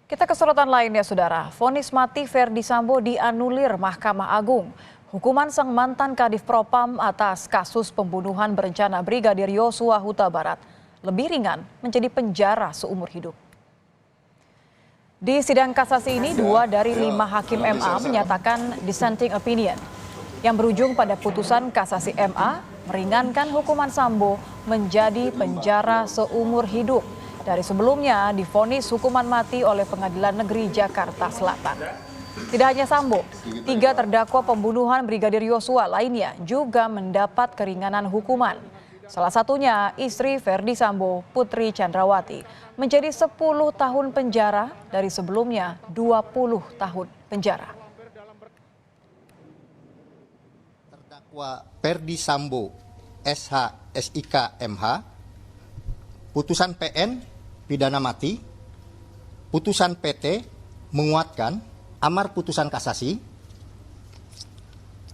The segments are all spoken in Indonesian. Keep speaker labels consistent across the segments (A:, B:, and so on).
A: Kita ke sorotan lainnya, Saudara. Vonis mati Verdi Sambo dianulir Mahkamah Agung. Hukuman sang mantan Kadif Propam atas kasus pembunuhan berencana Brigadir Yosua Huta Barat lebih ringan menjadi penjara seumur hidup. Di sidang kasasi ini, 2 dari 5 hakim MA menyatakan dissenting opinion yang berujung pada putusan kasasi MA meringankan hukuman Sambo menjadi penjara seumur hidup. Dari sebelumnya divonis hukuman mati oleh Pengadilan Negeri Jakarta Selatan. Tidak hanya Sambo, 3 terdakwa pembunuhan Brigadir Yosua lainnya juga mendapat keringanan hukuman. Salah satunya istri Verdi Sambo, Putri Chandrawati, menjadi 10 tahun penjara dari sebelumnya 20 tahun penjara.
B: Terdakwa Verdi Sambo, SH, SIK, MH, putusan PN pidana mati, putusan PT menguatkan amar putusan kasasi,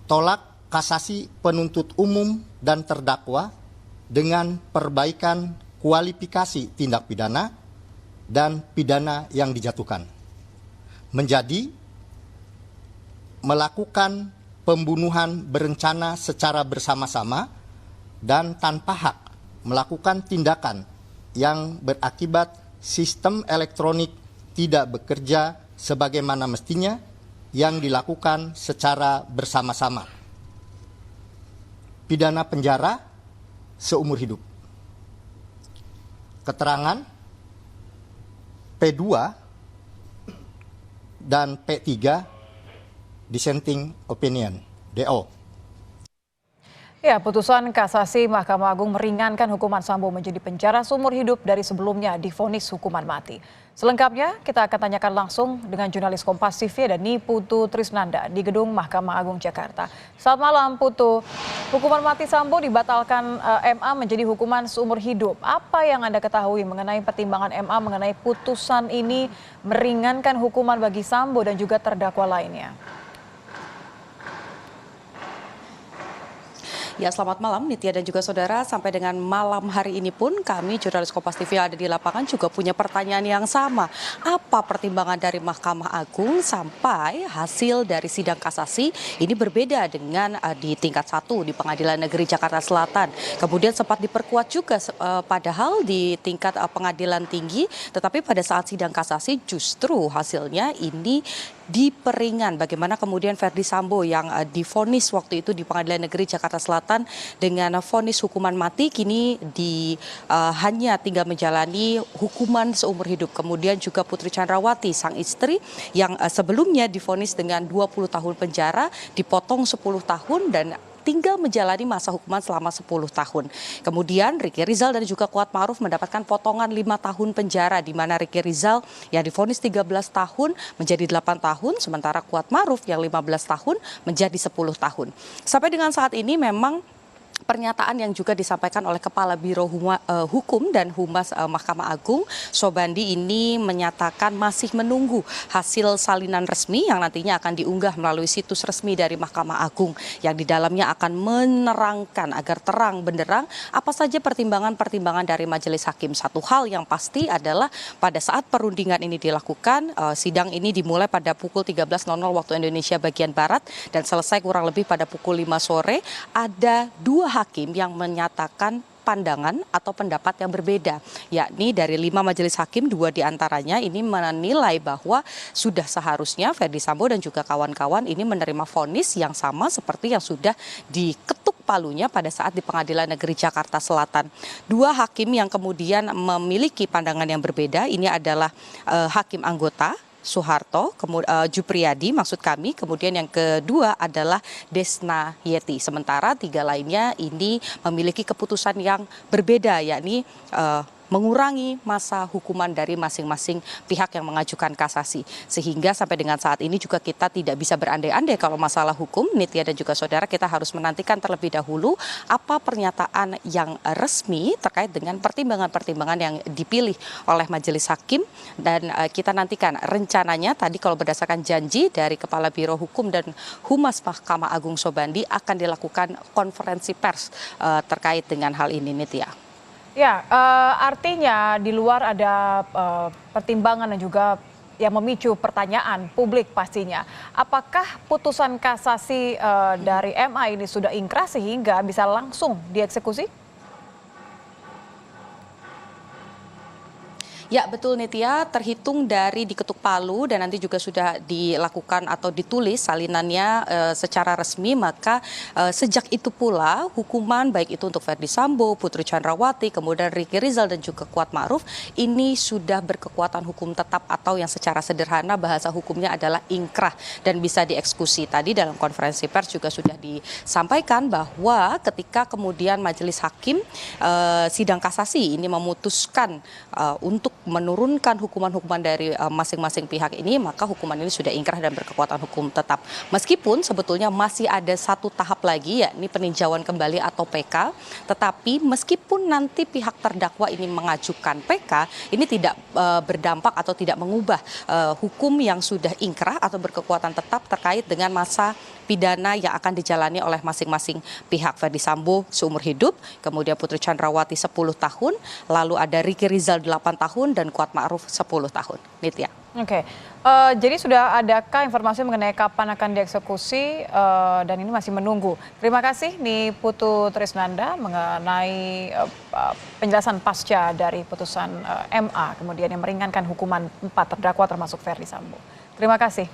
B: tolak kasasi penuntut umum dan terdakwa dengan perbaikan kualifikasi tindak pidana dan pidana yang dijatuhkan, menjadi melakukan pembunuhan berencana secara bersama-sama dan tanpa hak melakukan tindakan yang berakibat sistem elektronik tidak bekerja sebagaimana mestinya yang dilakukan secara bersama-sama. Pidana penjara seumur hidup. Keterangan P2 dan P3 dissenting opinion, DO.
A: Ya, putusan kasasi Mahkamah Agung meringankan hukuman Sambo menjadi penjara seumur hidup dari sebelumnya divonis hukuman mati. Selengkapnya kita akan tanyakan langsung dengan jurnalis Kompas TV Dani Putu Trisnanda di Gedung Mahkamah Agung Jakarta. Selamat malam Putu. Hukuman mati Sambo dibatalkan MA menjadi hukuman seumur hidup. Apa yang Anda ketahui mengenai pertimbangan MA mengenai putusan ini meringankan hukuman bagi Sambo dan juga terdakwa lainnya?
C: Ya, selamat malam Nitya dan juga saudara. Sampai dengan malam hari ini pun kami jurnalis Kompas TV yang ada di lapangan juga punya pertanyaan yang sama. Apa pertimbangan dari Mahkamah Agung sampai hasil dari sidang kasasi ini berbeda dengan di tingkat 1 di Pengadilan Negeri Jakarta Selatan. Kemudian sempat diperkuat juga padahal di tingkat pengadilan tinggi, tetapi pada saat sidang kasasi justru hasilnya ini diperingan. Bagaimana kemudian Verdi Sambo yang divonis waktu itu di Pengadilan Negeri Jakarta Selatan dengan vonis hukuman mati kini hanya tinggal menjalani hukuman seumur hidup. Kemudian juga Putri Chandrawati sang istri yang sebelumnya divonis dengan 20 tahun penjara dipotong 10 tahun dan tinggal menjalani masa hukuman selama 10 tahun. Kemudian Ricky Rizal dan juga Kuat Ma'ruf mendapatkan potongan 5 tahun penjara, di mana Ricky Rizal yang divonis 13 tahun menjadi 8 tahun, sementara Kuat Ma'ruf yang 15 tahun menjadi 10 tahun. Sampai dengan saat ini memang pernyataan yang juga disampaikan oleh Kepala Biro Hukum dan Humas Mahkamah Agung, Sobandi, ini menyatakan masih menunggu hasil salinan resmi yang nantinya akan diunggah melalui situs resmi dari Mahkamah Agung, yang di dalamnya akan menerangkan agar terang benderang apa saja pertimbangan-pertimbangan dari majelis hakim. Satu hal yang pasti adalah pada saat perundingan ini dilakukan, sidang ini dimulai pada pukul 13.00 waktu Indonesia bagian Barat dan selesai kurang lebih pada pukul 5 sore. Ada 2 hakim yang menyatakan pandangan atau pendapat yang berbeda, yakni dari 5 majelis hakim, 2 diantaranya ini menilai bahwa sudah seharusnya Verdi Sambo dan juga kawan-kawan ini menerima vonis yang sama seperti yang sudah diketuk palunya pada saat di Pengadilan Negeri Jakarta Selatan. 2 hakim yang kemudian memiliki pandangan yang berbeda ini adalah hakim anggota Soeharto, Jupriyadi maksud kami, kemudian yang kedua adalah Desna Yeti. Sementara 3 lainnya ini memiliki keputusan yang berbeda, yakni mengurangi masa hukuman dari masing-masing pihak yang mengajukan kasasi. Sehingga sampai dengan saat ini juga kita tidak bisa berandai-andai kalau masalah hukum, Nitya dan juga saudara, kita harus menantikan terlebih dahulu apa pernyataan yang resmi terkait dengan pertimbangan-pertimbangan yang dipilih oleh majelis hakim. Dan kita nantikan rencananya tadi kalau berdasarkan janji dari Kepala Biro Hukum dan Humas Mahkamah Agung Sobandi akan dilakukan konferensi pers terkait dengan hal ini, Nitya.
A: Ya, artinya di luar ada pertimbangan dan juga yang memicu pertanyaan publik pastinya. Apakah putusan kasasi dari MA ini sudah ingkrah sehingga bisa langsung dieksekusi?
C: Ya betul Nitya, terhitung dari diketuk palu dan nanti juga sudah dilakukan atau ditulis salinannya secara resmi, maka sejak itu pula hukuman baik itu untuk Ferdy Sambo, Putri Chandrawati, kemudian Ricky Rizal dan juga Kuat Ma'ruf ini sudah berkekuatan hukum tetap atau yang secara sederhana bahasa hukumnya adalah ingkrah dan bisa dieksekusi. Tadi dalam konferensi pers juga sudah disampaikan bahwa ketika kemudian majelis hakim sidang kasasi ini memutuskan untuk menurunkan hukuman-hukuman dari masing-masing pihak ini, maka hukuman ini sudah ingkrah dan berkekuatan hukum tetap. Meskipun sebetulnya masih ada satu tahap lagi, yakni peninjauan kembali atau PK, tetapi meskipun nanti pihak terdakwa ini mengajukan PK, ini tidak berdampak atau tidak mengubah hukum yang sudah ingkrah atau berkekuatan tetap terkait dengan masa pidana yang akan dijalani oleh masing-masing pihak. Ferdy Sambo seumur hidup, kemudian Putri Chandrawati 10 tahun, lalu ada Ricky Rizal 8 tahun, dan Kuat Ma'ruf 10 tahun. Nitya.
A: Oke, jadi sudah adakah informasi mengenai kapan akan dieksekusi dan ini masih menunggu. Terima kasih nih Putu Trisnanda mengenai penjelasan pasca dari putusan MA kemudian yang meringankan hukuman 4 terdakwa termasuk Ferdy Sambo. Terima kasih.